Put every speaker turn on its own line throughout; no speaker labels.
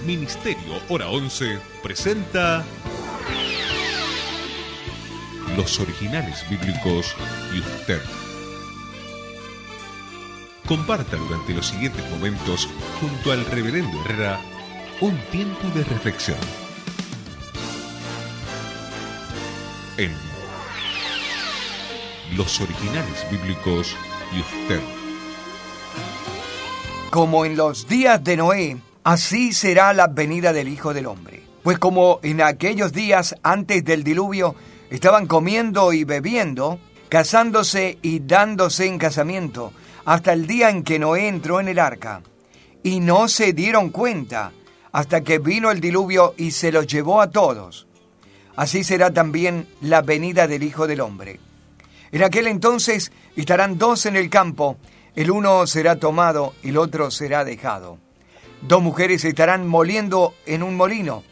Ministerio Hora 11 presenta Los Originales Bíblicos y usted. Comparta durante los siguientes momentos junto al Reverendo Herrera un tiempo de reflexión en Los Originales Bíblicos y usted.
Como en los días de Noé, así será la venida del Hijo del Hombre. Pues como en aquellos días antes del diluvio estaban comiendo y bebiendo, casándose y dándose en casamiento, hasta el día en que Noé entró en el arca, y no se dieron cuenta hasta que vino el diluvio y se los llevó a todos. Así será también la venida del Hijo del Hombre. En aquel entonces estarán dos en el campo, el uno será tomado, el otro será dejado. Dos mujeres estarán moliendo en un molino,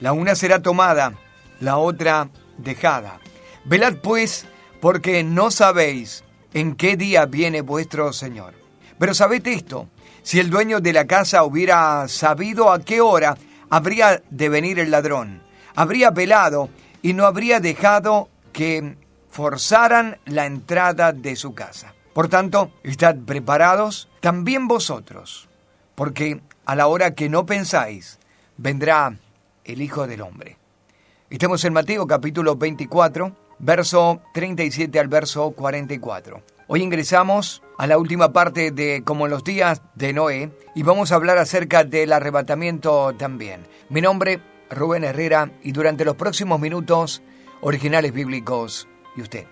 la una será tomada, la otra dejada. Velad pues, porque no sabéis en qué día viene vuestro Señor. Pero sabed esto, si el dueño de la casa hubiera sabido a qué hora habría de venir el ladrón, habría velado y no habría dejado que forzaran la entrada de su casa. Por tanto, estad preparados también vosotros, porque a la hora que no pensáis, vendrá el Hijo del Hombre. Estamos en Mateo capítulo 24, verso 37 al verso 44. Hoy ingresamos a la última parte de Como en los días de Noé y vamos a hablar acerca del arrebatamiento también. Mi nombre, Rubén Herrera, y durante los próximos minutos, Originales Bíblicos y usted.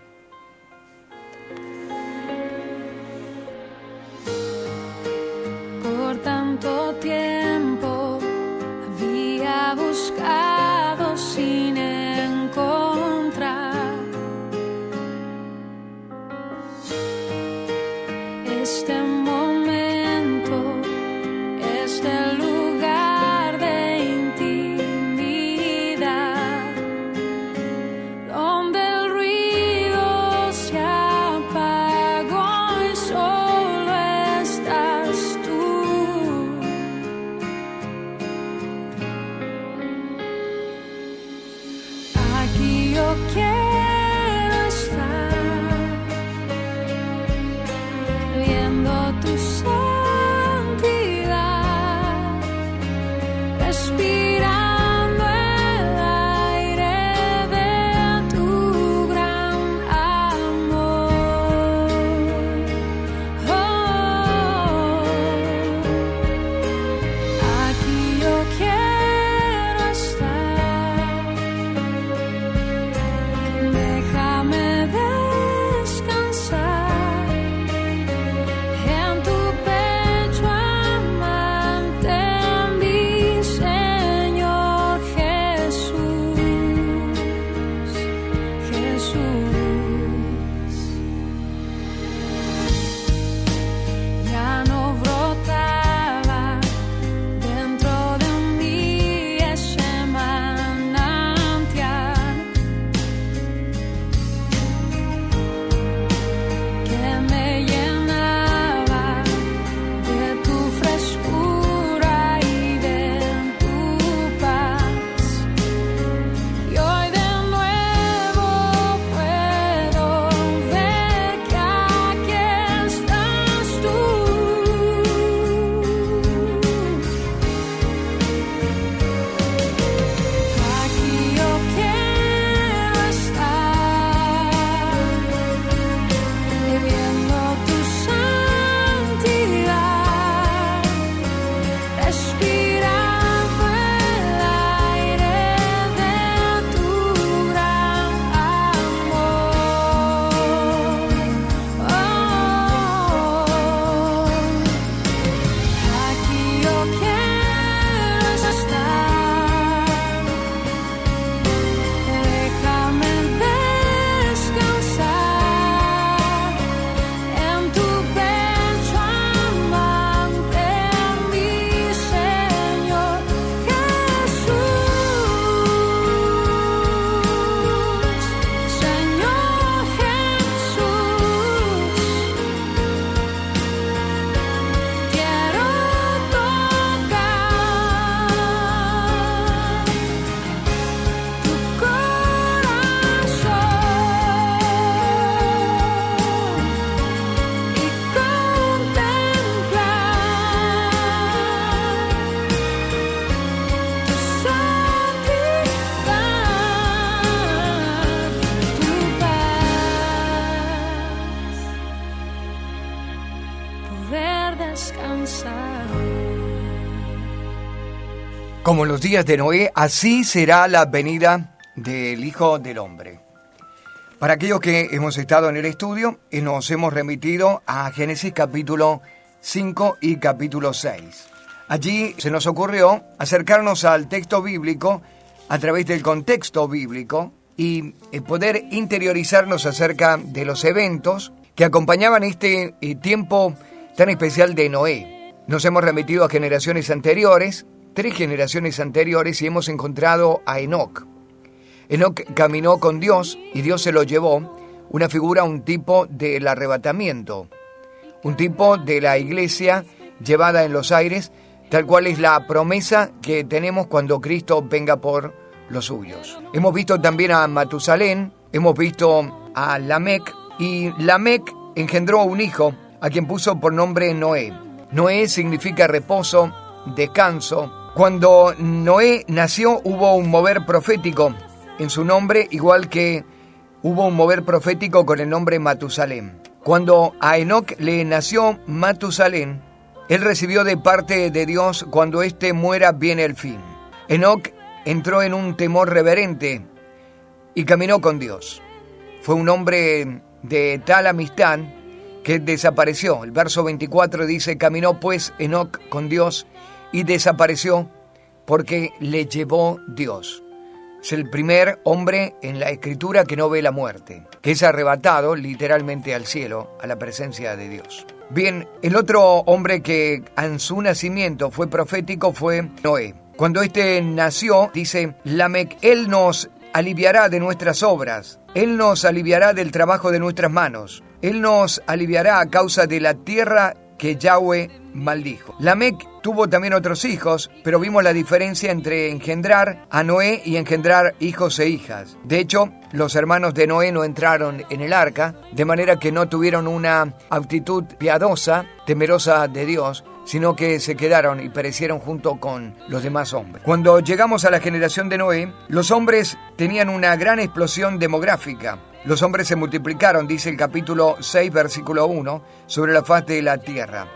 Por tanto tiempo había buscado sin encontrar este momento, este lugar de intimidad, donde el ruido se apagó y solo estás tú.
Como en los días de Noé, así será la venida del Hijo del Hombre. Para aquellos que hemos estado en el estudio, nos hemos remitido a Génesis capítulo 5 y capítulo 6. Allí se nos ocurrió acercarnos al texto bíblico a través del contexto bíblico y poder interiorizarnos acerca de los eventos que acompañaban este tiempo tan especial de Noé. Nos hemos remitido a generaciones anteriores, 3 generaciones anteriores, y hemos encontrado a Enoc. Enoc caminó con Dios y Dios se lo llevó, una figura, un tipo del arrebatamiento, un tipo de la iglesia llevada en los aires, tal cual es la promesa que tenemos cuando Cristo venga por los suyos. Hemos visto también a Matusalén, hemos visto a Lamec, y Lamec engendró un hijo a quien puso por nombre Noé. Noé significa reposo, descanso. Cuando Noé nació hubo un mover profético en su nombre, igual que hubo un mover profético con el nombre Matusalén. Cuando a Enoc le nació Matusalén, él recibió de parte de Dios: cuando éste muera viene el fin. Enoc entró en un temor reverente y caminó con Dios. Fue un hombre de tal amistad que desapareció. El verso 24 dice: caminó pues Enoc con Dios y desapareció porque le llevó Dios. Es el primer hombre en la Escritura que no ve la muerte, que es arrebatado literalmente al cielo, a la presencia de Dios. Bien, el otro hombre que en su nacimiento fue profético fue Noé. Cuando éste nació, dice Lamec: él nos aliviará de nuestras obras, él nos aliviará del trabajo de nuestras manos, él nos aliviará a causa de la tierra que Yahweh maldijo. Lamec tuvo también otros hijos, pero vimos la diferencia entre engendrar a Noé y engendrar hijos e hijas. De hecho, los hermanos de Noé no entraron en el arca, de manera que no tuvieron una actitud piadosa, temerosa de Dios, sino que se quedaron y perecieron junto con los demás hombres. Cuando llegamos a la generación de Noé, los hombres tenían una gran explosión demográfica. Los hombres se multiplicaron, dice el capítulo 6, versículo 1, sobre la faz de la tierra.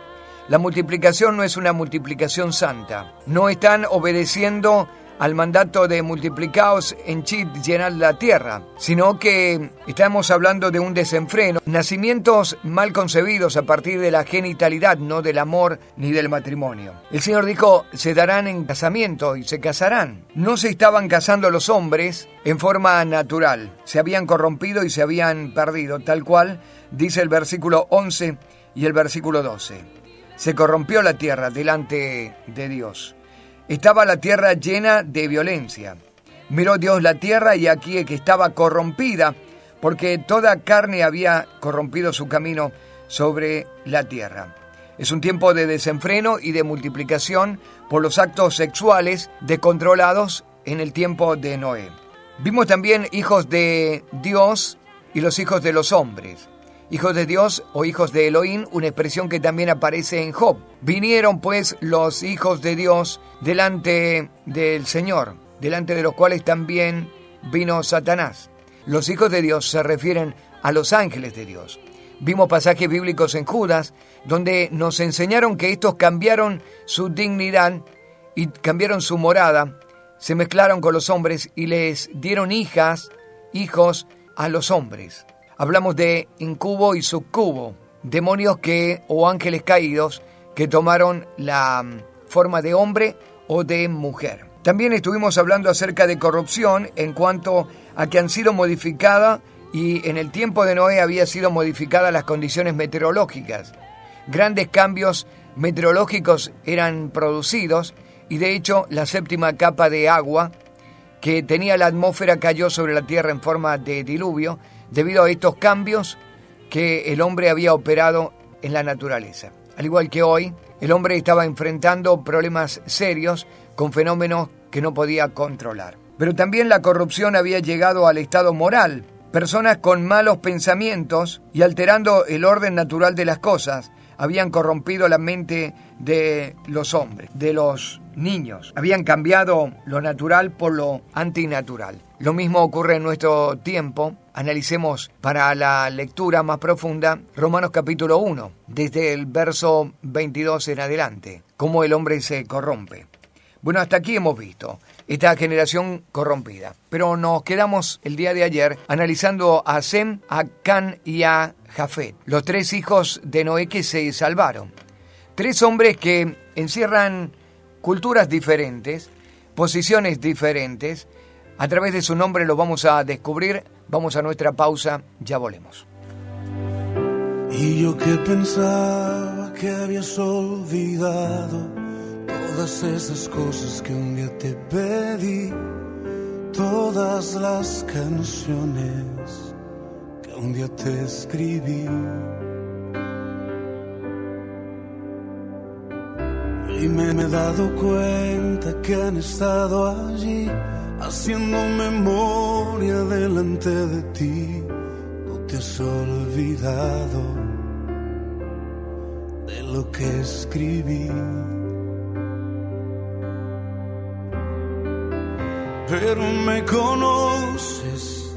La multiplicación no es una multiplicación santa. No están obedeciendo al mandato de multiplicaos, henchid, llenad la tierra, sino que estamos hablando de un desenfreno, nacimientos mal concebidos a partir de la genitalidad, no del amor ni del matrimonio. El Señor dijo: se darán en casamiento y se casarán. No se estaban casando los hombres en forma natural, se habían corrompido y se habían perdido, tal cual dice el versículo 11 y el versículo 12. Se corrompió la tierra delante de Dios. Estaba la tierra llena de violencia. Miró Dios la tierra y aquí que estaba corrompida, porque toda carne había corrompido su camino sobre la tierra. Es un tiempo de desenfreno y de multiplicación por los actos sexuales descontrolados en el tiempo de Noé. Vimos también hijos de Dios y los hijos de los hombres. Hijos de Dios o hijos de Elohim, una expresión que también aparece en Job. Vinieron pues los hijos de Dios delante del Señor, delante de los cuales también vino Satanás. Los hijos de Dios se refieren a los ángeles de Dios. Vimos pasajes bíblicos en Judas, donde nos enseñaron que estos cambiaron su dignidad y cambiaron su morada, se mezclaron con los hombres y les dieron hijos a los hombres. Hablamos de incubo y subcubo, demonios o ángeles caídos que tomaron la forma de hombre o de mujer. También estuvimos hablando acerca de corrupción en cuanto a que han sido modificadas, y en el tiempo de Noé había sido modificadas las condiciones meteorológicas. Grandes cambios meteorológicos eran producidos y de hecho la séptima capa de agua que tenía la atmósfera cayó sobre la tierra en forma de diluvio, debido a estos cambios que el hombre había operado en la naturaleza. Al igual que hoy, el hombre estaba enfrentando problemas serios con fenómenos que no podía controlar. Pero también la corrupción había llegado al estado moral. Personas con malos pensamientos y alterando el orden natural de las cosas habían corrompido la mente de los hombres, de los niños. Habían cambiado lo natural por lo antinatural. Lo mismo ocurre en nuestro tiempo. Analicemos para la lectura más profunda Romanos capítulo 1, desde el verso 22 en adelante, cómo el hombre se corrompe. Bueno, hasta aquí hemos visto esta generación corrompida, pero nos quedamos el día de ayer analizando a Sem, a Can y a Jafet, los 3 hijos de Noé que se salvaron. 3 hombres que encierran culturas diferentes, posiciones diferentes. A través de su nombre lo vamos a descubrir. Vamos a nuestra pausa, ya volvemos.
Y yo que pensaba que habías olvidado todas esas cosas que un día te pedí, todas las canciones que un día te escribí. Y me he dado cuenta que han estado allí, haciendo memoria delante de ti. No te has olvidado de lo que escribí. Pero me conoces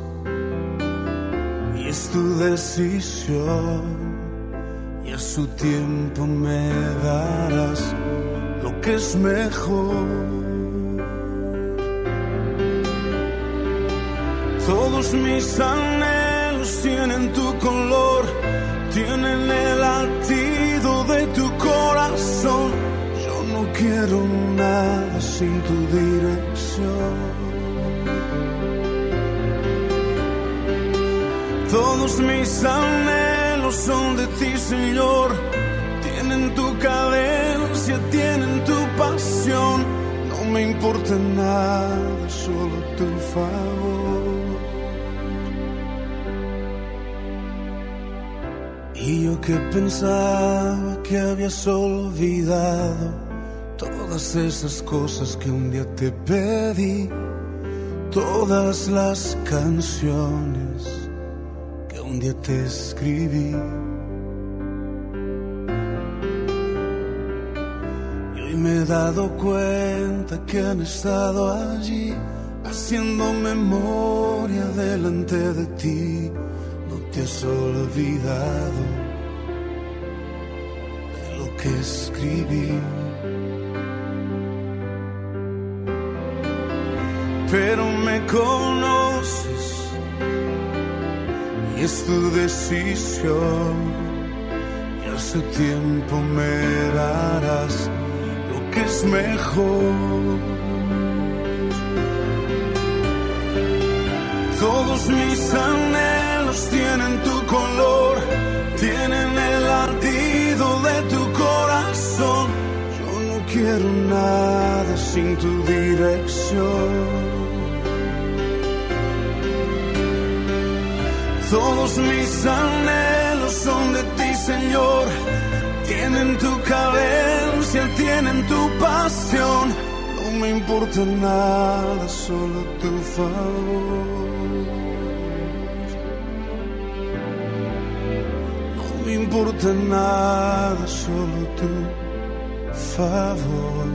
y es tu decisión, y a su tiempo me darás lo que es mejor. Todos mis anhelos tienen tu color, tienen el latido de tu corazón. Yo no quiero nada sin tu dirección. Todos mis anhelos son de ti, Señor. Tienen tu cadencia, tienen tu pasión. No me importa nada, solo tu favor. Y yo que pensaba que habías olvidado todas esas cosas que un día te pedí, todas las canciones que un día te escribí. Y hoy me he dado cuenta que han estado allí, haciendo memoria delante de ti. No te has olvidado de lo que escribí. Pero me conoces y es tu decisión, y a su tiempo me darás lo que es mejor. Todos mis anhelos tienen tu color, tienen el latido de tu corazón. Yo no quiero nada sin tu dirección. Todos mis anhelos son de ti, Señor. Tienen tu cadencia, tienen tu pasión. No me importa nada, solo tu favor. No me importa nada, solo tu favor.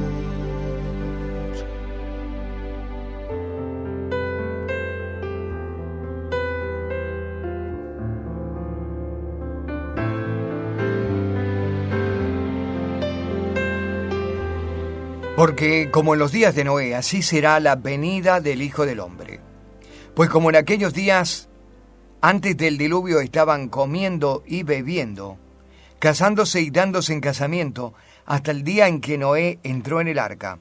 Porque como en los días de Noé, así será la venida del Hijo del Hombre. Pues como en aquellos días antes del diluvio estaban comiendo y bebiendo, casándose y dándose en casamiento, hasta el día en que Noé entró en el arca.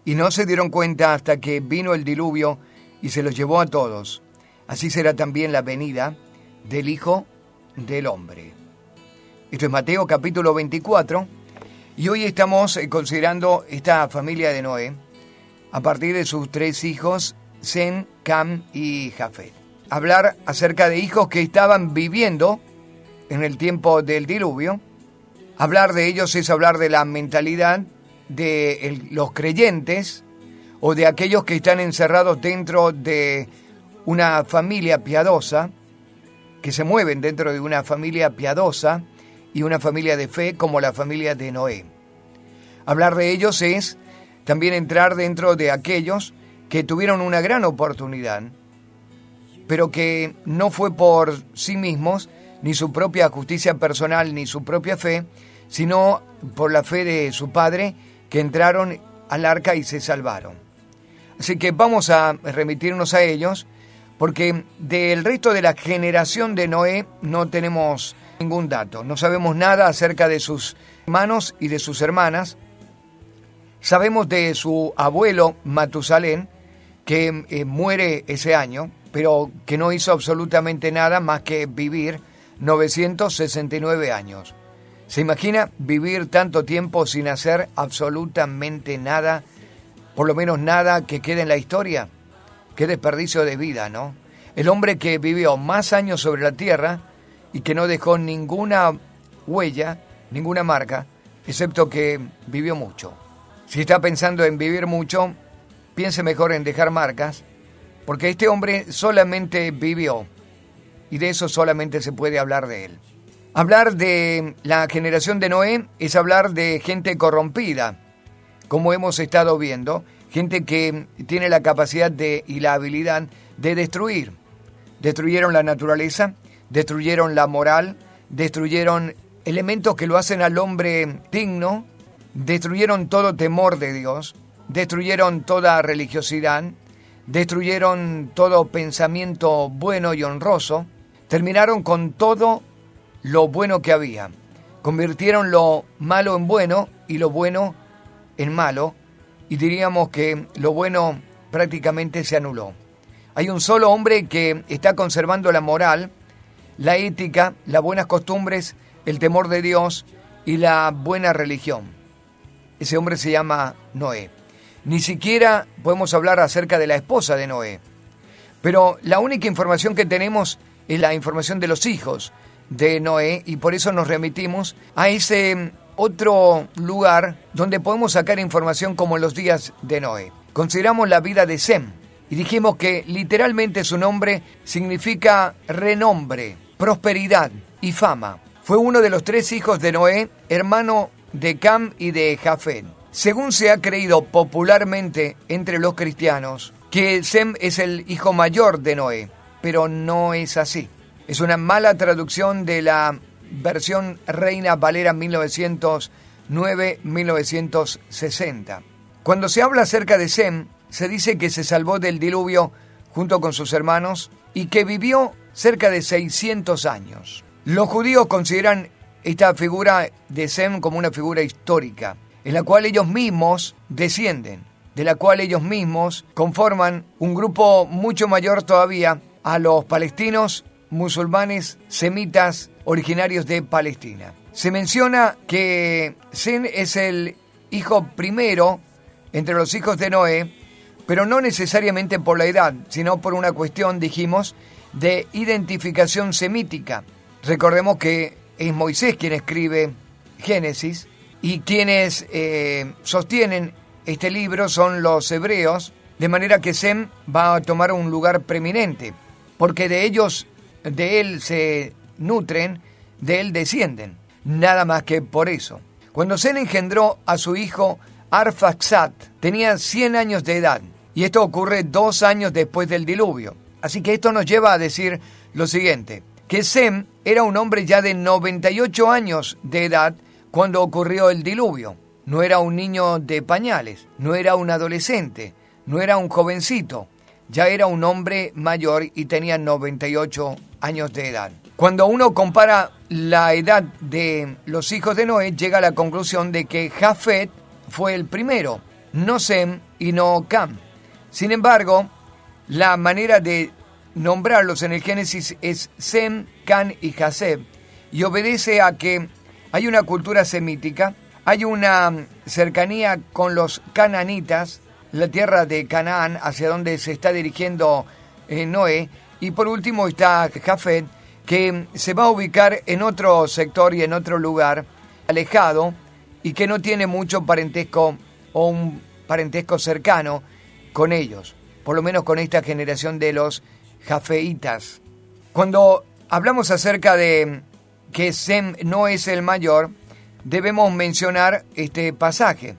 Y no se dieron cuenta hasta que vino el diluvio y se los llevó a todos. Así será también la venida del Hijo del Hombre. Esto es Mateo capítulo 24. Y hoy estamos considerando esta familia de Noé a partir de sus 3 hijos, Sem, Cam y Jafet. Hablar acerca de hijos que estaban viviendo en el tiempo del diluvio. Hablar de ellos es hablar de la mentalidad de los creyentes o de aquellos que están encerrados dentro de una familia piadosa, que se mueven dentro de una familia piadosa y una familia de fe como la familia de Noé. Hablar de ellos es también entrar dentro de aquellos que tuvieron una gran oportunidad, pero que no fue por sí mismos, ni su propia justicia personal, ni su propia fe, sino por la fe de su padre, que entraron al arca y se salvaron. Así que vamos a remitirnos a ellos, porque del resto de la generación de Noé no tenemos ningún dato. No sabemos nada acerca de sus hermanos y de sus hermanas. Sabemos de su abuelo Matusalén, que muere ese año, pero que no hizo absolutamente nada más que vivir 969 años. ¿Se imagina vivir tanto tiempo sin hacer absolutamente nada? Por lo menos nada que quede en la historia. Qué desperdicio de vida, ¿no? El hombre que vivió más años sobre la tierra y que no dejó ninguna huella, ninguna marca, excepto que vivió mucho. Si está pensando en vivir mucho, piense mejor en dejar marcas, porque este hombre solamente vivió, y de eso solamente se puede hablar de él. Hablar de la generación de Noé es hablar de gente corrompida, como hemos estado viendo, gente que tiene la capacidad y la habilidad de destruir. Destruyeron la naturaleza, destruyeron la moral, destruyeron elementos que lo hacen al hombre digno, destruyeron todo temor de Dios, destruyeron toda religiosidad, destruyeron todo pensamiento bueno y honroso, terminaron con todo lo bueno que había, convirtieron lo malo en bueno y lo bueno en malo, y diríamos que lo bueno prácticamente se anuló. Hay un solo hombre que está conservando la moral, la ética, las buenas costumbres, el temor de Dios y la buena religión. Ese hombre se llama Noé. Ni siquiera podemos hablar acerca de la esposa de Noé. Pero la única información que tenemos es la información de los hijos de Noé, y por eso nos remitimos a ese otro lugar donde podemos sacar información como en los días de Noé. Consideramos la vida de Sem y dijimos que literalmente su nombre significa renombre, prosperidad y fama. Fue uno de los 3 hijos de Noé, hermano de Cam y de Jafet. Según se ha creído popularmente entre los cristianos, que Sem es el hijo mayor de Noé, pero no es así. Es una mala traducción de la versión Reina Valera 1909-1960. Cuando se habla acerca de Sem, se dice que se salvó del diluvio junto con sus hermanos y que vivió cerca de 600 años. Los judíos consideran esta figura de Sem como una figura histórica, en la cual ellos mismos descienden, de la cual ellos mismos conforman un grupo mucho mayor todavía a los palestinos, musulmanes, semitas, originarios de Palestina. Se menciona que Sem es el hijo primero entre los hijos de Noé, pero no necesariamente por la edad, sino por una cuestión, dijimos, de identificación semítica. Recordemos que es Moisés quien escribe Génesis, y quienes sostienen este libro son los hebreos, de manera que Sem va a tomar un lugar preeminente, porque de él se nutren, de él descienden, nada más que por eso. Cuando Sem engendró a su hijo Arfaxad, tenía 100 años de edad, y esto ocurre 2 años después del diluvio. Así que esto nos lleva a decir lo siguiente, que Sem era un hombre ya de 98 años de edad cuando ocurrió el diluvio. No era un niño de pañales, no era un adolescente, no era un jovencito, ya era un hombre mayor y tenía 98 años de edad. Cuando uno compara la edad de los hijos de Noé, llega a la conclusión de que Jafet fue el primero, no Sem y no Cam. Sin embargo, la manera de nombrarlos en el Génesis es Sem, Can y Jafet, y obedece a que hay una cultura semítica, hay una cercanía con los cananitas, la tierra de Canaán, hacia donde se está dirigiendo Noé, y por último está Jafet, que se va a ubicar en otro sector y en otro lugar alejado, y que no tiene mucho parentesco o un parentesco cercano con ellos, por lo menos con esta generación de los jafeitas. Cuando hablamos acerca de que Sem no es el mayor, debemos mencionar este pasaje,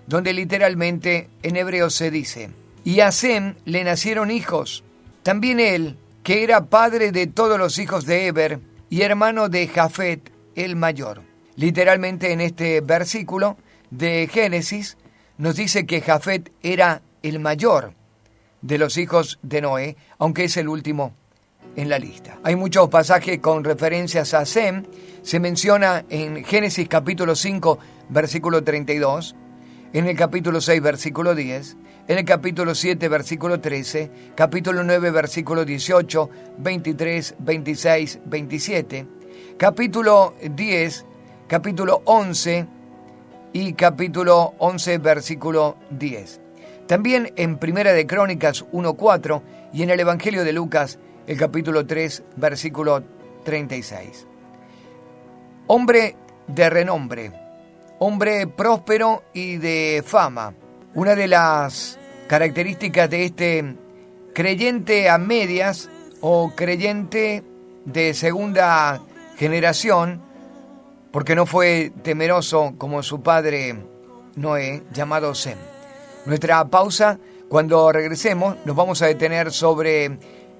donde literalmente en hebreo se dice: y a Sem le nacieron hijos. También él, que era padre de todos los hijos de Eber y hermano de Jafet el mayor. Literalmente en este versículo de Génesis nos dice que Jafet era el mayor de los hijos de Noé, aunque es el último en la lista. Hay muchos pasajes con referencias a Sem. Se menciona en Génesis capítulo 5, versículo 32, en el capítulo 6, versículo 10, en el capítulo 7, versículo 13, capítulo 9, versículo 18, 23, 26, 27, capítulo 10, capítulo 11 y capítulo 11, versículo 10. También en Primera de Crónicas 1:4 y en el Evangelio de Lucas, el capítulo 3, versículo 36. Hombre de renombre, hombre próspero y de fama. Una de las características de este creyente a medias o creyente de segunda generación, porque no fue temeroso como su padre Noé, llamado Sem. Nuestra pausa, cuando regresemos, nos vamos a detener sobre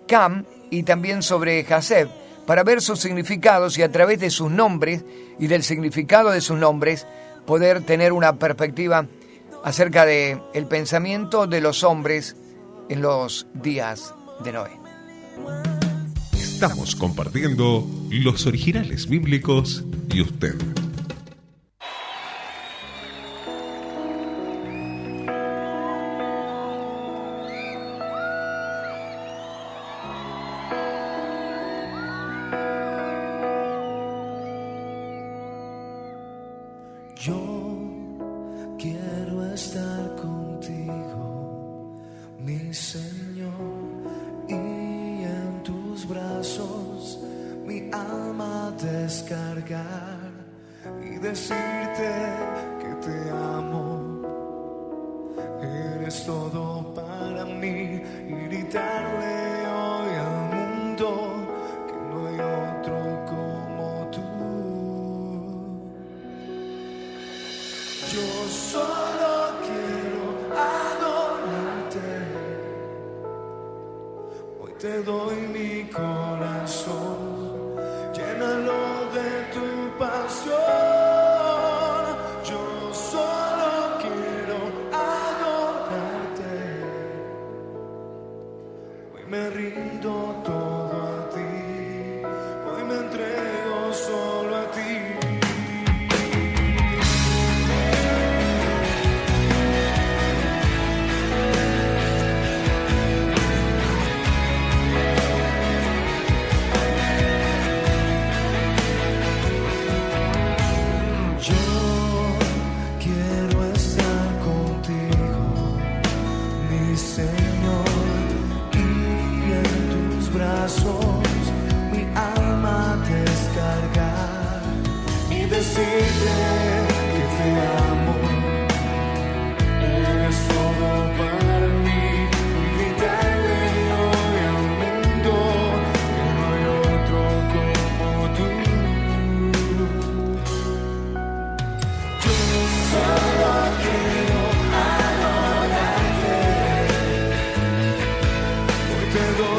Cam y también sobre Jafet, para ver sus significados y a través de sus nombres y del significado de sus nombres poder tener una perspectiva acerca de el pensamiento de los hombres en los días de Noé.
Estamos compartiendo los originales bíblicos y usted.
Yo quiero estar contigo, mi Señor, y en tus brazos mi alma descargar y decirte que te amo. Eres todo para mí y gritarle hoy al mundo que no hay otro como tú. Yo solo quiero adorarte. Hoy te doy mi corazón, llénalo de tu pasión. Yo solo quiero adorarte. Hoy me rindo todo a ti. Hoy me entrego solo a ti. Mi alma descargar y decirte que te amo. Eres todo para mí y gritarle hoy al mundo que no hay otro como tú. Yo solo quiero adorarte. Hoy te doy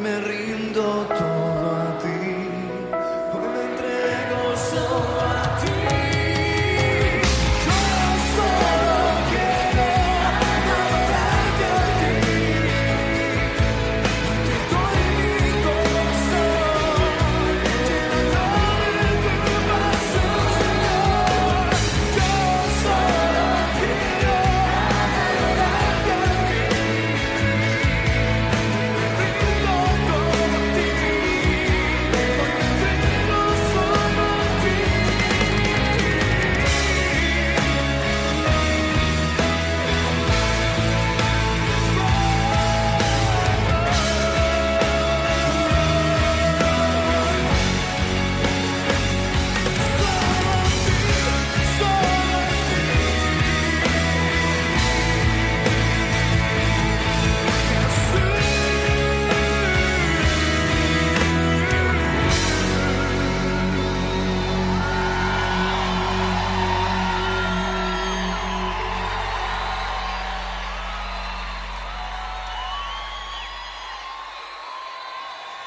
me rindo.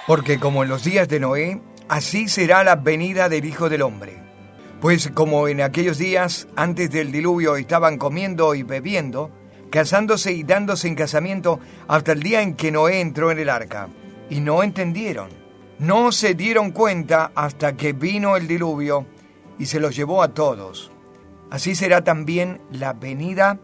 Porque como en los días de Noé, así será la venida del Hijo del Hombre. Pues como en aquellos días antes del diluvio estaban comiendo y bebiendo, casándose y dándose en casamiento hasta el día en que Noé entró en el arca. Y no entendieron, no se dieron cuenta hasta que vino el diluvio y se los llevó a todos. Así será también la venida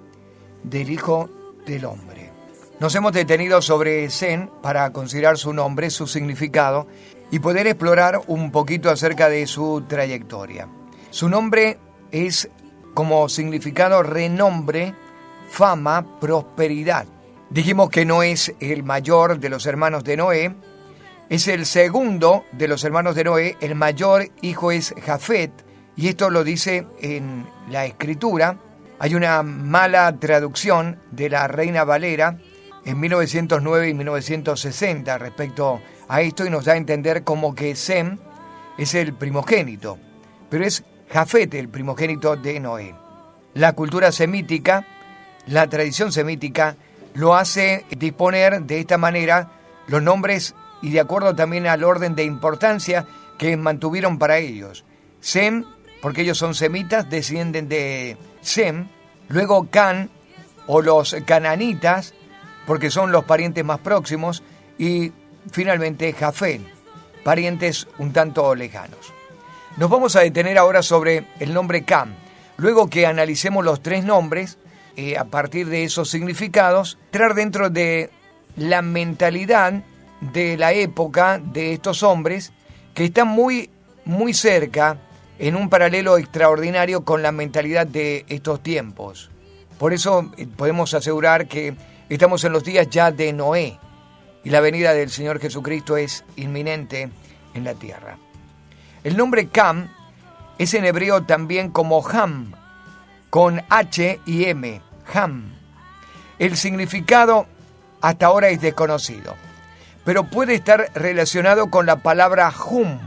del Hijo del Hombre. Nos hemos detenido sobre Sem para considerar su nombre, su significado y poder explorar un poquito acerca de su trayectoria. Su nombre es como significado renombre, fama, prosperidad. Dijimos que no es el mayor de los hermanos de Noé, es el segundo de los hermanos de Noé, el mayor hijo es Jafet, y esto lo dice en la Escritura. Hay una mala traducción de la Reina Valera en 1909 y 1960 respecto a esto y nos da a entender como que Sem es el primogénito, pero es Jafet el primogénito de Noé. La cultura semítica, la tradición semítica, lo hace disponer de esta manera los nombres y de acuerdo también al orden de importancia que mantuvieron para ellos. Sem, porque ellos son semitas, descienden de Sem. Luego Can, o los cananitas, porque son los parientes más próximos. Y finalmente Jafet, parientes un tanto lejanos. Nos vamos a detener ahora sobre el nombre Cam. Luego que analicemos los tres nombres, a partir de esos significados, entrar dentro de la mentalidad de la época de estos hombres que están muy, muy cerca, en un paralelo extraordinario con la mentalidad de estos tiempos. Por eso podemos asegurar que estamos en los días ya de Noé y la venida del Señor Jesucristo es inminente en la tierra. El nombre Cam es en hebreo también como Ham, con H y M, Ham. El significado hasta ahora es desconocido, pero puede estar relacionado con la palabra Hum,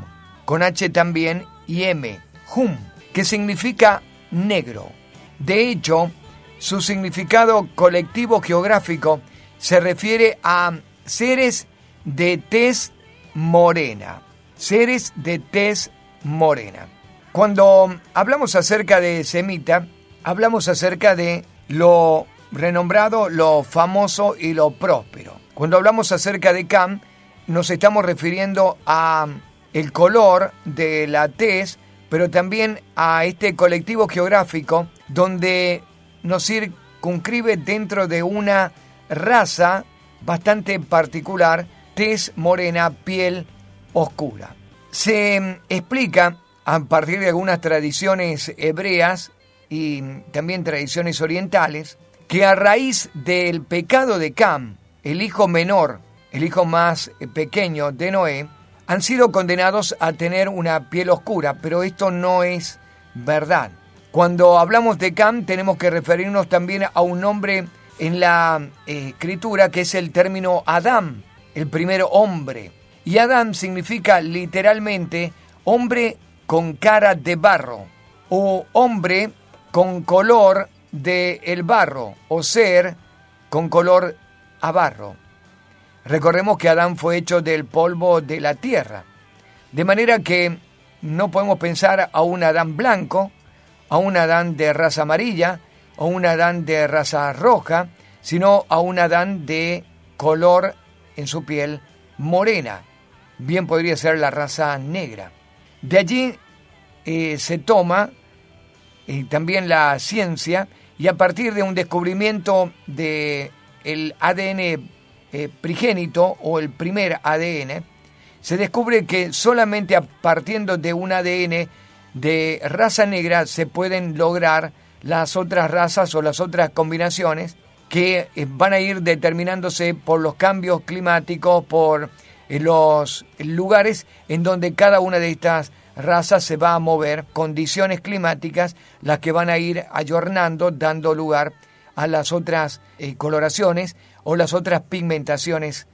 con H también y M, Hum, que significa negro. De hecho, su significado colectivo geográfico se refiere a seres de tez morena. Seres de tez morena. Cuando hablamos acerca de semita, hablamos acerca de lo renombrado, lo famoso y lo próspero. Cuando hablamos acerca de Cam, nos estamos refiriendo a el color de la tez, pero también a este colectivo geográfico donde nos circunscribe dentro de una raza bastante particular, tez morena, piel oscura. Se explica a partir de algunas tradiciones hebreas y también tradiciones orientales que a raíz del pecado de Cam, el hijo menor, el hijo más pequeño de Noé, han sido condenados a tener una piel oscura, pero esto no es verdad. Cuando hablamos de Cam tenemos que referirnos también a un nombre en la escritura que es el término Adán, el primer hombre. Y Adán significa literalmente hombre con cara de barro o hombre con color del barro o ser con color a barro. Recordemos que Adán fue hecho del polvo de la tierra, de manera que no podemos pensar a un Adán blanco, a un Adán de raza amarilla o un Adán de raza roja, sino a un Adán de color en su piel morena. Bien podría ser la raza negra. De allí se toma también la ciencia y a partir de un descubrimiento del ADN prigénito o el primer ADN, se descubre que solamente a partiendo de un ADN de raza negra se pueden lograr las otras razas o las otras combinaciones que van a ir determinándose por los cambios climáticos, por los lugares en donde cada una de estas razas se va a mover, condiciones climáticas, las que van a ir ayornando, dando lugar a las otras coloraciones o las otras pigmentaciones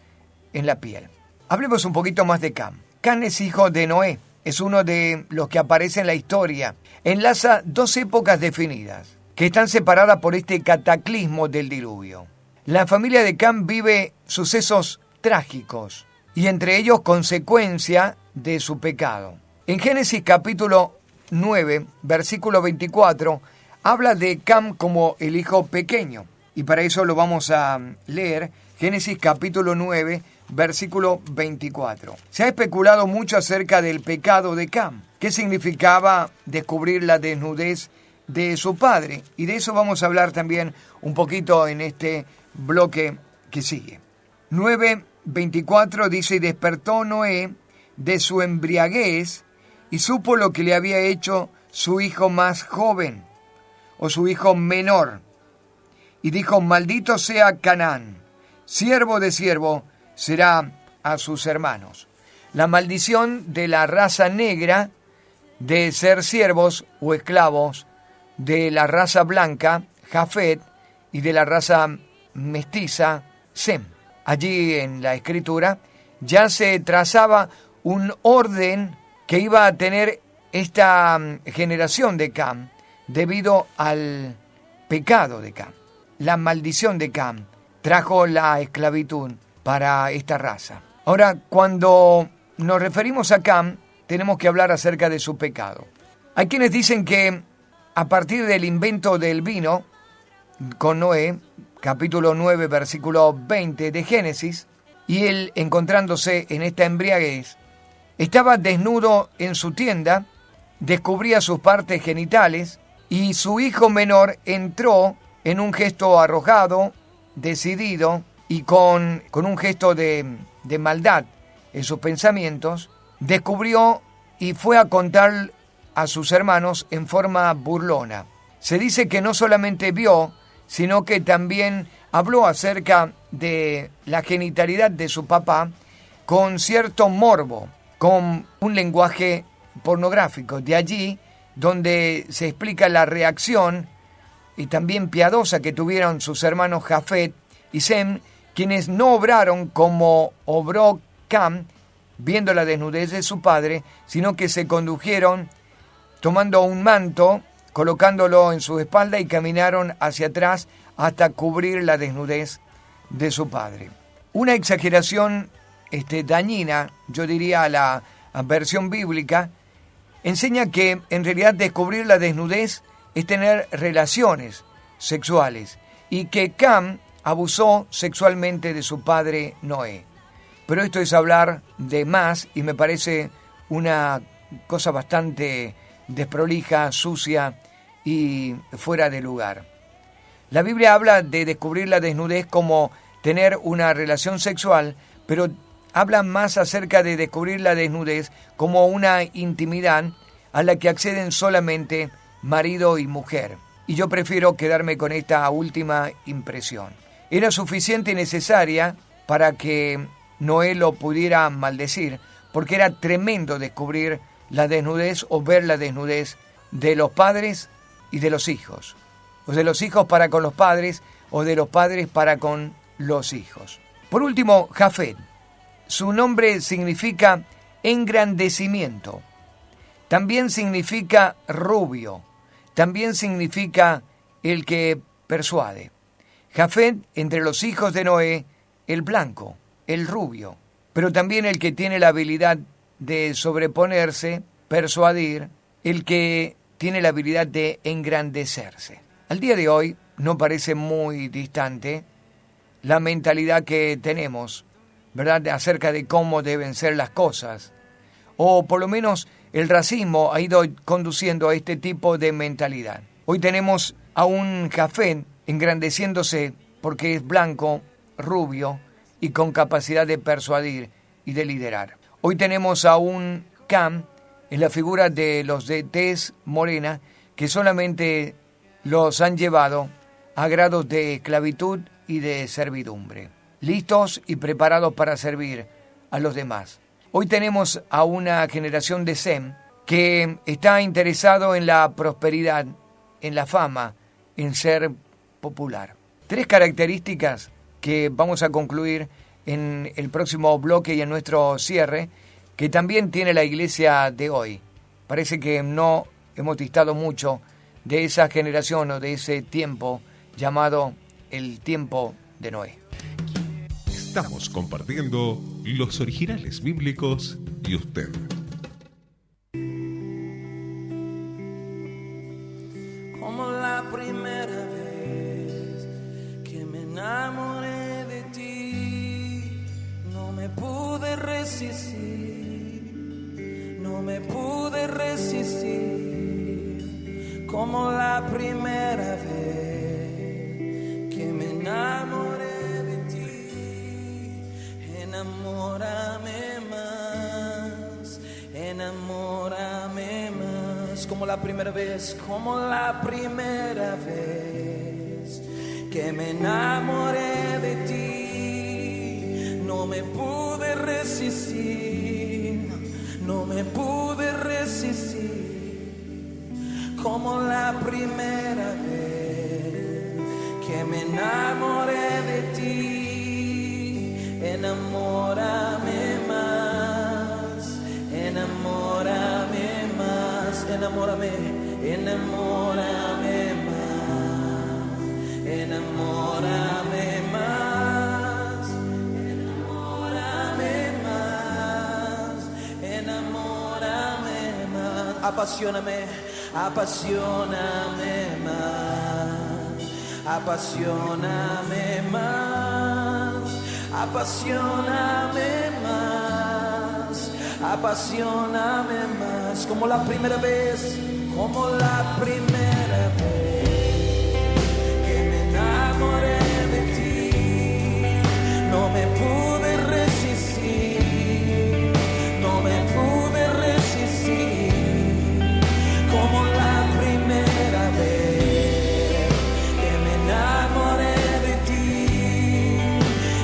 en la piel. Hablemos un poquito más de Cam. Cam es hijo de Noé, es uno de los que aparece en la historia. Enlaza dos épocas definidas, que están separadas por este cataclismo del diluvio. La familia de Cam vive sucesos trágicos, y entre ellos consecuencia de su pecado. En Génesis capítulo 9, versículo 24, habla de Cam como el hijo pequeño. Y para eso lo vamos a leer, Génesis capítulo 9, versículo 24. Se ha especulado mucho acerca del pecado de Cam. ¿Qué significaba descubrir la desnudez de su padre? Y de eso vamos a hablar también un poquito en este bloque que sigue. 9:24 dice: y despertó Noé de su embriaguez y supo lo que le había hecho su hijo más joven, o su hijo menor. Y dijo: maldito sea Canaán, siervo de siervo será a sus hermanos. La maldición de la raza negra de ser siervos o esclavos, de la raza blanca, Jafet, y de la raza mestiza, Sem. Allí en la escritura ya se trazaba un orden que iba a tener esta generación de Cam debido al pecado de Cam. La maldición de Cam trajo la esclavitud para esta raza. Ahora, cuando nos referimos a Cam, tenemos que hablar acerca de su pecado. Hay quienes dicen que a partir del invento del vino con Noé, capítulo 9, versículo 20 de Génesis, y él, encontrándose en esta embriaguez, estaba desnudo en su tienda, descubría sus partes genitales, y su hijo menor entró en un gesto arrojado, decidido, y con un gesto de maldad en sus pensamientos, descubrió y fue a contar a sus hermanos en forma burlona. Se dice que no solamente vio, sino que también habló acerca de la genitalidad de su papá con cierto morbo, con un lenguaje pornográfico. De allí donde se explica la reacción y también piadosa que tuvieron sus hermanos Jafet y Sem, quienes no obraron como obró Cam, viendo la desnudez de su padre, sino que se condujeron tomando un manto, colocándolo en su espalda y caminaron hacia atrás hasta cubrir la desnudez de su padre. Una exageración dañina, yo diría la versión bíblica, enseña que en realidad descubrir la desnudez es tener relaciones sexuales y que Cam abusó sexualmente de su padre Noé. Pero esto es hablar de más y me parece una cosa bastante desprolija, sucia y fuera de lugar. La Biblia habla de descubrir la desnudez como tener una relación sexual, pero habla más acerca de descubrir la desnudez como una intimidad a la que acceden solamente marido y mujer. Y yo prefiero quedarme con esta última impresión. Era suficiente y necesaria para que Noé lo pudiera maldecir, porque era tremendo descubrir la desnudez o ver la desnudez de los padres y de los hijos. O de los hijos para con los padres, o de los padres para con los hijos. Por último, Jafet. Su nombre significa engrandecimiento. También significa rubio. También significa el que persuade. Jafet, entre los hijos de Noé, el blanco, el rubio, pero también el que tiene la habilidad de sobreponerse, persuadir, el que tiene la habilidad de engrandecerse. Al día de hoy no parece muy distante la mentalidad que tenemos, ¿verdad?, acerca de cómo deben ser las cosas. O por lo menos el racismo ha ido conduciendo a este tipo de mentalidad. Hoy tenemos a un Jafet engrandeciéndose porque es blanco, rubio y con capacidad de persuadir y de liderar. Hoy tenemos a un Cam en la figura de los de tez morena que solamente los han llevado a grados de esclavitud y de servidumbre, listos y preparados para servir a los demás. Hoy tenemos a una generación de Sem que está interesado en la prosperidad, en la fama, en ser popular. 3 características que vamos a concluir en el próximo bloque y en nuestro cierre, que también tiene la iglesia de hoy. Parece que no hemos distado mucho de esa generación o de ese tiempo llamado el tiempo de Noé.
Estamos compartiendo los originales bíblicos y usted.
Como la primera vez que me enamoré de ti, no me pude resistir, no me pude resistir. Como la primera vez que me enamoré de ti, enamórame más, enamórame más. Como la primera vez que me enamoré de ti, no me pude resistir, no me pude resistir. Como la primera vez que me enamoré de ti, enamórame más, enamórame más, enamórame, enamórame más, enamórame más, enamórame más, enamórame más, apasioname. Apasioname más, apasioname más, apasioname más, apasioname más. Como la primera vez, como la primera vez que me enamoré de ti, no me pude resistir, no me pude resistir. Como la primera vez que me enamoré de ti,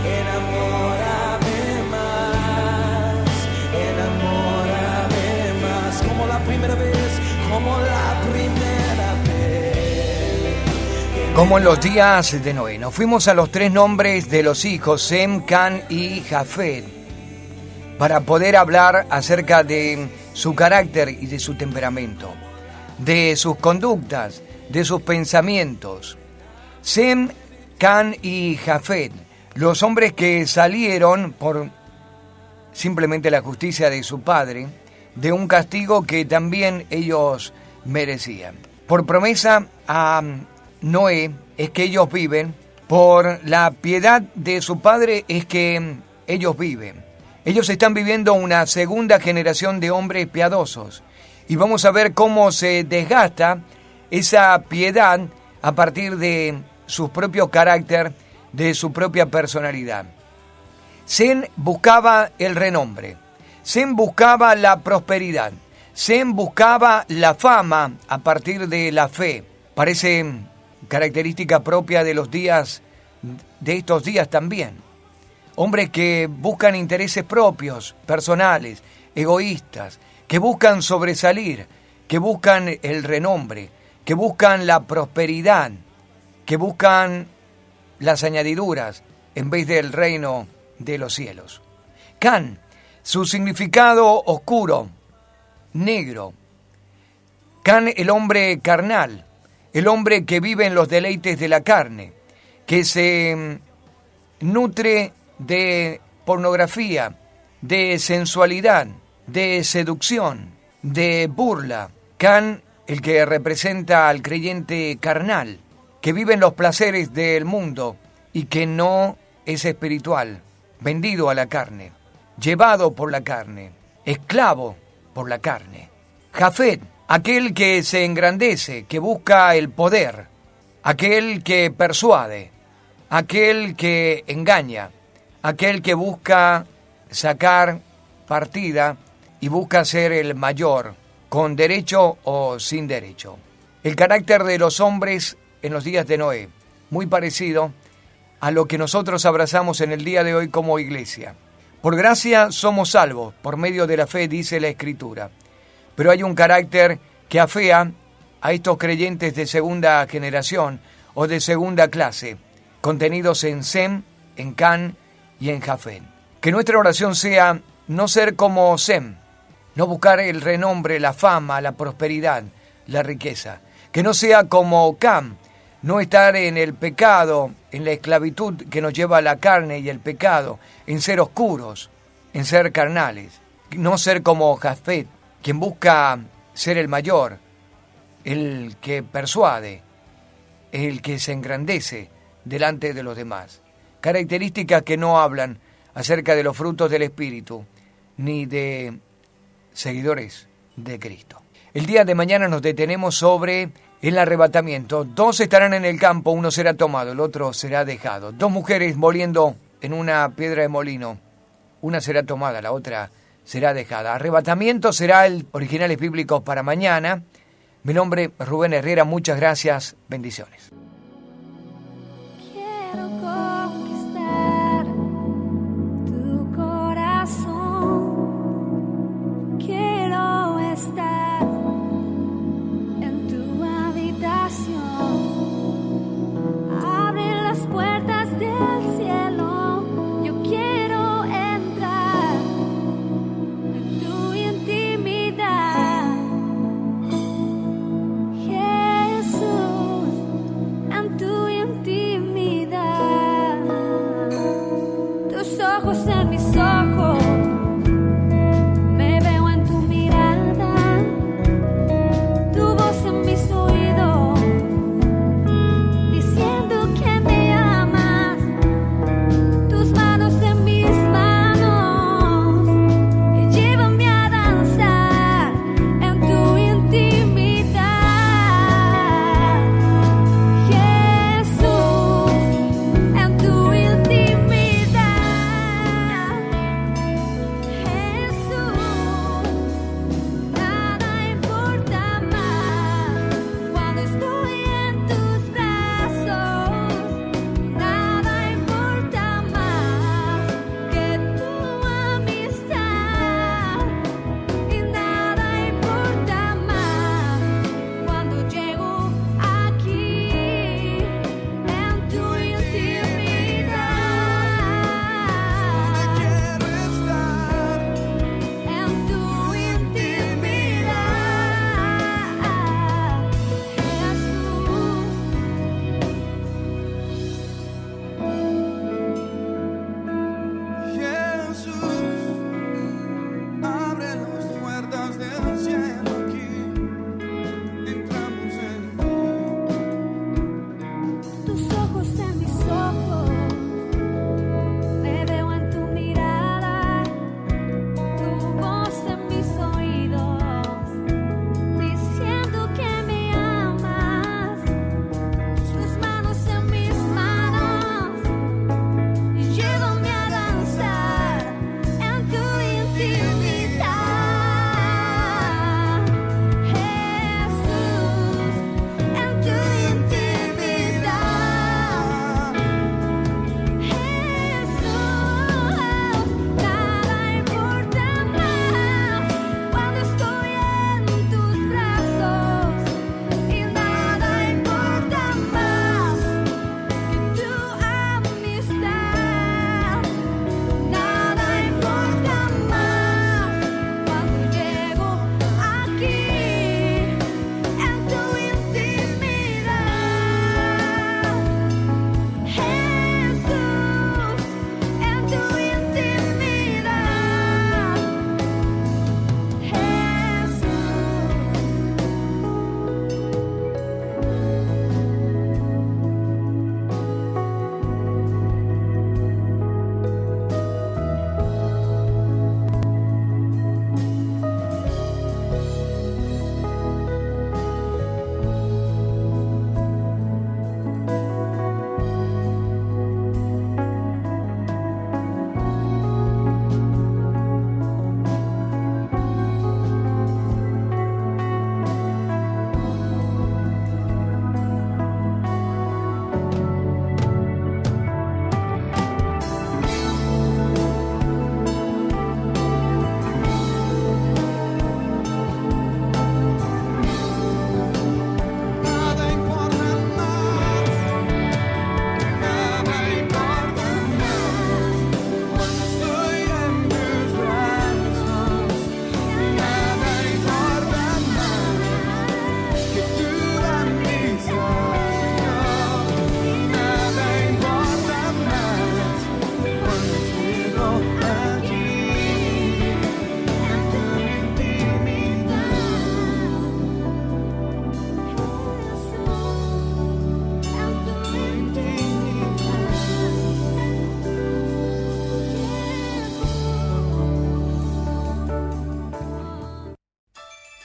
enamórame más, enamórame más. Como la primera vez, como la primera vez.
Como en los días de Noé, nos fuimos a los tres nombres de los hijos, Sem, Can y Jafet, para poder hablar acerca de su carácter y de su temperamento, de sus conductas, de sus pensamientos. Sem, Can y Jafet, los hombres que salieron por simplemente la justicia de su padre, de un castigo que también ellos merecían. Por promesa a Noé es que ellos viven, por la piedad de su padre es que ellos viven. Ellos están viviendo una segunda generación de hombres piadosos. Y vamos a ver cómo se desgasta esa piedad a partir de su propio carácter, de su propia personalidad. Sem buscaba el renombre, Sem buscaba la prosperidad, Sem buscaba la fama a partir de la fe. Parece característica propia de los días, de estos días también. Hombres que buscan intereses propios, personales, egoístas, que buscan sobresalir, que buscan el renombre, que buscan la prosperidad, que buscan las añadiduras en vez del reino de los cielos. Can, su significado oscuro, negro. Can, el hombre carnal, el hombre que vive en los deleites de la carne, que se nutre de pornografía, de sensualidad, de seducción, de burla. Can, el que representa al creyente carnal, que vive en los placeres del mundo y que no es espiritual, vendido a la carne, llevado por la carne, esclavo por la carne. Jafet, aquel que se engrandece, que busca el poder, aquel que persuade, aquel que engaña, aquel que busca sacar partida y busca ser el mayor, con derecho o sin derecho. El carácter de los hombres en los días de Noé, muy parecido a lo que nosotros abrazamos en el día de hoy como iglesia. Por gracia somos salvos, por medio de la fe, dice la Escritura. Pero hay un carácter que afea a estos creyentes de segunda generación o de segunda clase, contenidos en Sem, en Can y en Jafet. Que nuestra oración sea no ser como Sem, no buscar el renombre, la fama, la prosperidad, la riqueza. Que no sea como Cam, no estar en el pecado, en la esclavitud que nos lleva a la carne y el pecado, en ser oscuros, en ser carnales, no ser como Jafet, quien busca ser el mayor, el que persuade, el que se engrandece delante de los demás. Características que no hablan acerca de los frutos del Espíritu, ni de seguidores de Cristo. El día de mañana nos detenemos sobre el arrebatamiento. 2 estarán en el campo, uno será tomado, el otro será dejado. 2 mujeres moliendo en una piedra de molino, una será tomada, la otra será dejada. Arrebatamiento será el Originales Bíblicos para mañana. Mi nombre es Rubén Herrera, muchas gracias, bendiciones.
Quiero conquistar tu corazón. Quiero estar en tu habitación. Abre las puertas del cielo. Yo quiero entrar en tu intimidad. Jesús,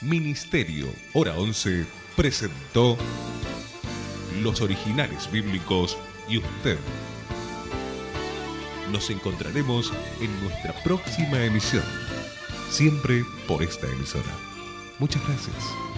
Ministerio Hora 11 presentó Los Originales Bíblicos y usted. Nos encontraremos en nuestra próxima emisión, siempre por esta emisora. Muchas gracias.